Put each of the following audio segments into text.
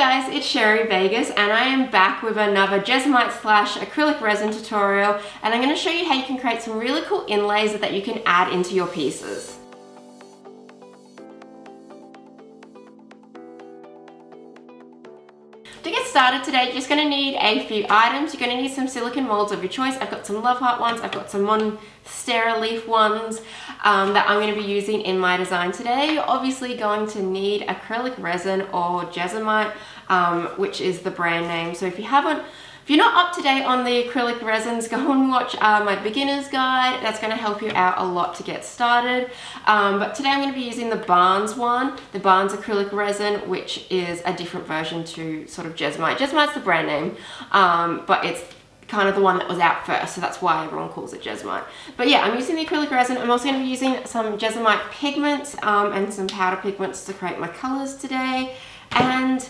guys, it's Sherry Vegas and I am back with another Jesmonite / acrylic resin tutorial, and I'm going to show you how you can create some really cool inlays that you can add into your pieces. To get started today, you're just going to need a few items. You're going to need some silicone molds of your choice. I've got some Love Heart ones, I've got some Monstera leaf ones that I'm going to be using in my design today. You're obviously going to need acrylic resin or Jesmonite, which is the brand name. So if you're not up to date on the acrylic resins, go and watch my beginner's guide. That's going to help you out a lot to get started. But today I'm going to be using the Barnes one, the Barnes acrylic resin, which is a different version to sort of Jesmonite. Jesmonite's the brand name, but it's kind of the one that was out first, so that's why everyone calls it Jesmonite. But yeah, I'm using the acrylic resin. I'm also going to be using some Jesmonite pigments and some powder pigments to create my colors today. And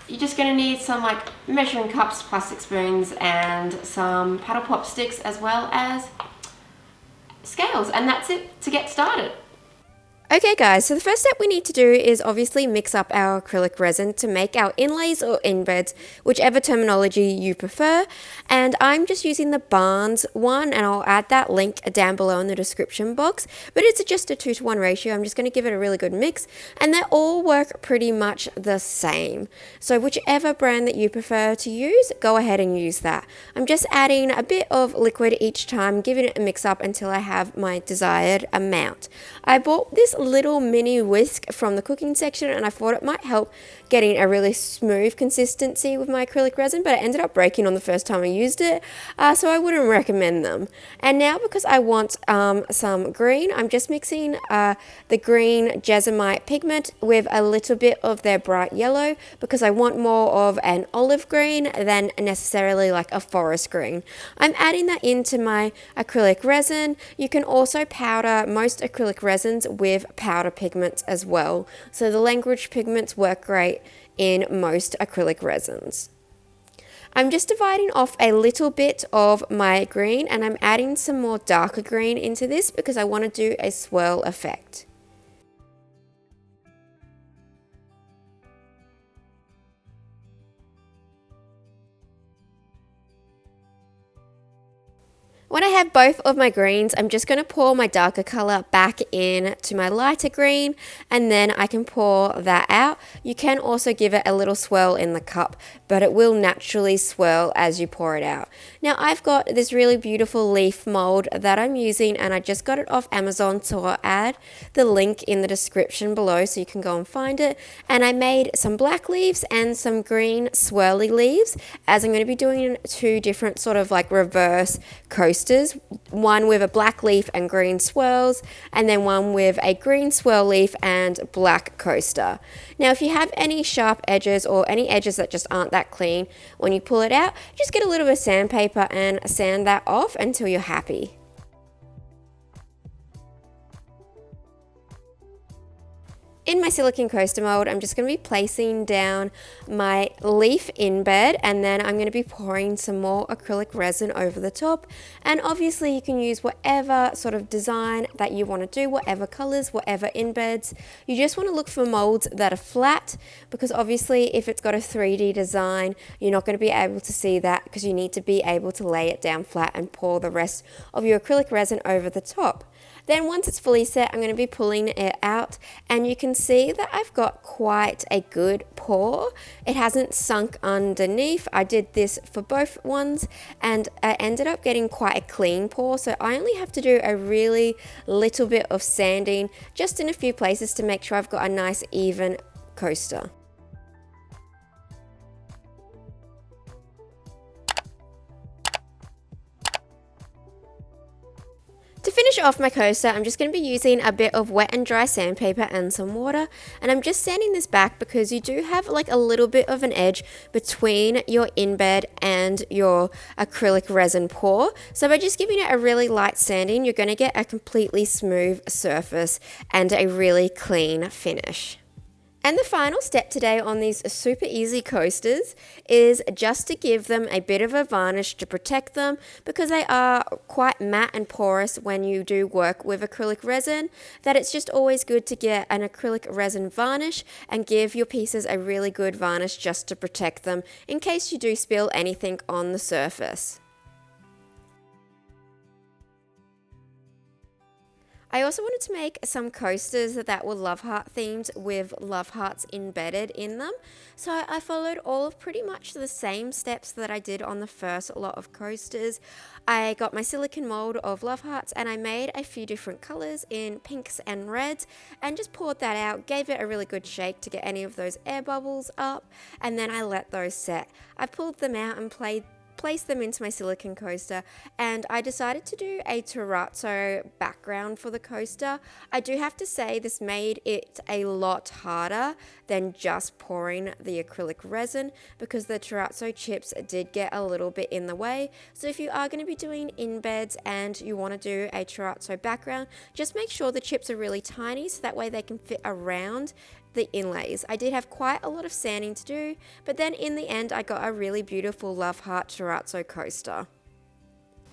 you're just going to need some like measuring cups, plastic spoons, and some paddle pop sticks, as well as scales, and that's it to get started. Okay guys, so the first step we need to do is obviously mix up our acrylic resin to make our inlays or inbeds, whichever terminology you prefer. And I'm just using the Barnes one, and I'll add that link down below in the description box. But it's just a 2-to-1 ratio. I'm just going to give it a really good mix, and they all work pretty much the same. So whichever brand that you prefer to use, go ahead and use that. I'm just adding a bit of liquid each time, giving it a mix up until I have my desired amount. I bought this little mini whisk from the cooking section, and I thought it might help getting a really smooth consistency with my acrylic resin, but it ended up breaking on the first time I used it, so I wouldn't recommend them. And now, because I want some green, I'm just mixing the green Jesmonite pigment with a little bit of their bright yellow, because I want more of an olive green than necessarily like a forest green. I'm adding that into my acrylic resin. You can also powder most acrylic resins with powder pigments as well. So the language pigments work great in most acrylic resins. I'm just dividing off a little bit of my green, and I'm adding some more darker green into this because I want to do a swirl effect. When I have both of my greens, I'm just going to pour my darker color back in to my lighter green, and then I can pour that out. You can also give it a little swirl in the cup, but it will naturally swirl as you pour it out. Now I've got this really beautiful leaf mold that I'm using, and I just got it off Amazon, so I'll add the link in the description below so you can go and find it. And I made some black leaves and some green swirly leaves, as I'm going to be doing 2 different sort of like reverse coasters. One with a black leaf and green swirls, and then one with a green swirl leaf and black coaster. Now if you have any sharp edges or any edges that just aren't that clean, when you pull it out, just get a little bit of sandpaper and sand that off until you're happy. In my silicone coaster mold, I'm just going to be placing down my leaf in bed, and then I'm going to be pouring some more acrylic resin over the top. And obviously you can use whatever sort of design that you want to do, whatever colors, whatever inbeds. You just want to look for molds that are flat, because obviously if it's got a 3D design, you're not going to be able to see that, because you need to be able to lay it down flat and pour the rest of your acrylic resin over the top. Then once it's fully set, I'm going to be pulling it out, and you can see that I've got quite a good pour. It hasn't sunk underneath. I did this for both ones, and I ended up getting quite a clean pour, so I only have to do a really little bit of sanding just in a few places to make sure I've got a nice even coaster. To finish off my coaster, I'm just going to be using a bit of wet and dry sandpaper and some water, and I'm just sanding this back because you do have like a little bit of an edge between your inbed and your acrylic resin pour. So by just giving it a really light sanding, you're going to get a completely smooth surface and a really clean finish. And the final step today on these super easy coasters is just to give them a bit of a varnish to protect them, because they are quite matte and porous when you do work with acrylic resin, that it's just always good to get an acrylic resin varnish and give your pieces a really good varnish just to protect them in case you do spill anything on the surface. I also wanted to make some coasters that were love heart themed with love hearts embedded in them. So I followed all of pretty much the same steps that I did on the first lot of coasters. I got my silicone mold of love hearts and I made a few different colors in pinks and reds and just poured that out, gave it a really good shake to get any of those air bubbles up, and then I let those set. I pulled them out and placed them into my silicone coaster, and I decided to do a terrazzo background for the coaster. I do have to say this made it a lot harder than just pouring the acrylic resin, because the terrazzo chips did get a little bit in the way. So if you are going to be doing Inbeds and you want to do a terrazzo background, just make sure the chips are really tiny so that way they can fit around the inlays. I did have quite a lot of sanding to do, but then in the end I got a really beautiful love heart terrazzo coaster.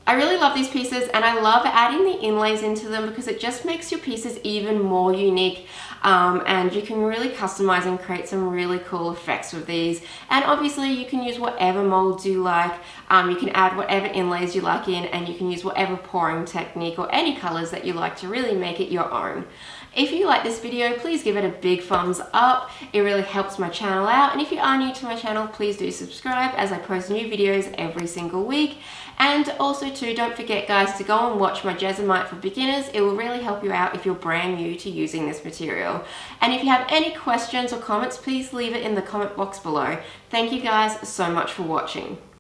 I really love these pieces, and I love adding the inlays into them because it just makes your pieces even more unique, and you can really customize and create some really cool effects with these. And obviously you can use whatever molds you like, you can add whatever inlays you like in, and you can use whatever pouring technique or any colors that you like to really make it your own. If you like this video, please give it a big thumbs up. It really helps my channel out. And if you are new to my channel, please do subscribe, as I post new videos every single week. And also too, don't forget guys to go and watch my Jesmonite for beginners. It will really help you out if you're brand new to using this material. And if you have any questions or comments, please leave it in the comment box below. Thank you guys so much for watching.